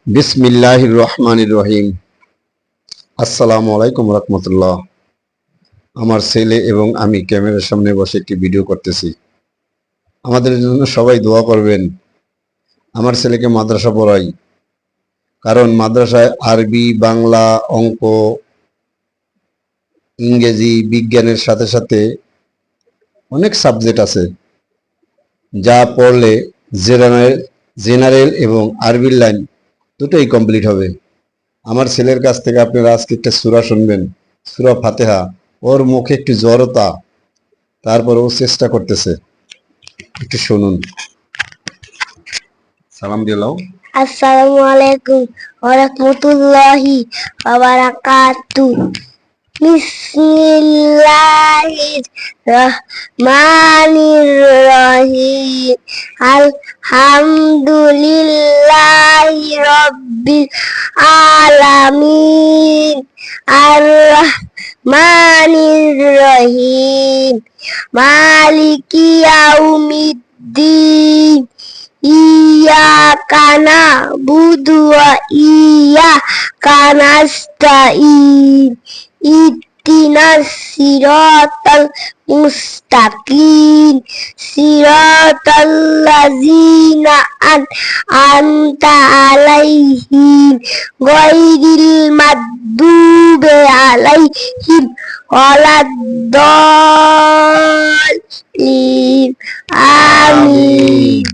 বিসমিল্লাহির রহমানির রহিম। আসসালামু আলাইকুম রহমতুল্লাহ। আমার ছেলে এবং আমি ক্যামেরার সামনে বসে একটি ভিডিও করতেছি। আমাদের জন্য সবাই দোয়া করবেন। আমার ছেলেকে মাদ্রাসা পড়াই, কারণ মাদ্রাসায় আরবি, বাংলা, অঙ্ক, ইংরেজি, বিজ্ঞানের সাথে সাথে অনেক সাবজেক্ট আছে, যা পড়লে জেনারেল এবং আরবির লাইন দুটোই কমপ্লিট হবে। আমার ছেলের কাছ থেকে আপনারা আজকে একটা সূরা শুনবেন, সূরা ফাতিহা। ওর মুখে একটু জড়তা, তারপর ও চেষ্টা করতেছে, একটু শুনুন। সালাম দিলাও। আসসালামু আলাইকুম ওয়া রাহমাতুল্লাহি ওয়া বারাকাতুহু। বিসমিল্লাহির রহমানির রহিম। আলহামদুলিল্লাহি রাব্বিল আলামিন। আর রহমানির রহিম। মালিকি ইয়াউমিদ্দিন। ইyyaka na'budu wa iyyaka nasta'in. ihdinas siratal mustaqim. siratal ladzina an'amta 'alaihim ghairil maghdubi 'alaihim waladdallin. আমিন।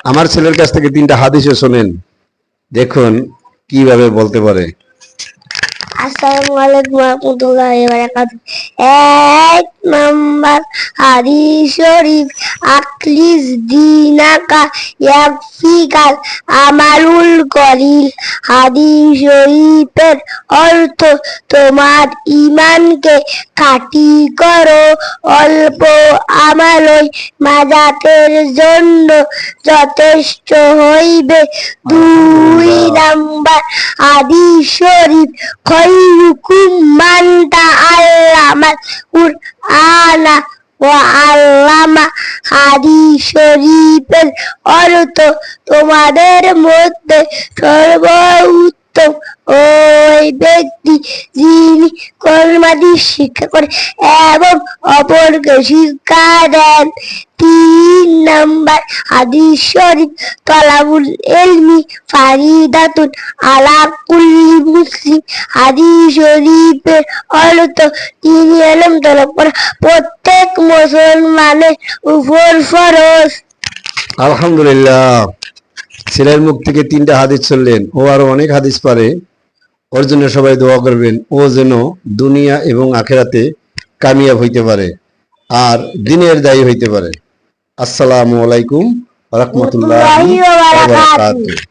আমার ছেলের কাছ থেকে 3টা হাদিসও শোনেন, দেখুন কিভাবে বলতে পারে। আসসালামু আলাইকুম ওয়া রাহমাতুল্লাহি ওয়া বারাকাতুহু। এক নাম্বার হাদিস শরীফ, আখলিস দিনাকা ইয়াকফিকাল আমালুল কলিল। হাদিস শরীফের অর্থ, তোমার ঈমানকে খাঁটি করো, অল্প আমলই নাজাতের জন্য যথেষ্ট হইবে। 2 নাম্বার হাদিস শরীফ, খায়রুকুম মান তাআল্লামাল কুরআনা ওয়া আল্লামা। হাদিস শরীফের অর্থ, তোমাদের মধ্যে সর্বোত্তম ওই ব্যক্তি যিনি কোরআন শিক্ষা করে এবং অপরকে শিক্ষা দেন। 3 নাম্বার হাদিস শরীফ, তলাবুল ইলমি ফারিদাতুন আলা কুল্লি মুসলিম। হাদিস শরীফের অর্থ, তিনি ইলম তলব করা প্রত্যেক মুসলমানের উপর ফরজ। আলহামদুলিল্লাহ, ছেলের মুখ থেকে 3টা হাদিস শুনলেন। ও আরো অনেক হাদিস পারে, ওর জন্য সবাই দোয়া করবেন। ও যেন দুনিয়া এবং আখেরাতে কামিয়াব হইতে পারে আর দ্বীনের দায়ী হইতে পারে। আসসালামু আলাইকুম ওয়া রাহমাতুল্লাহি ওয়া বারাকাতুহু।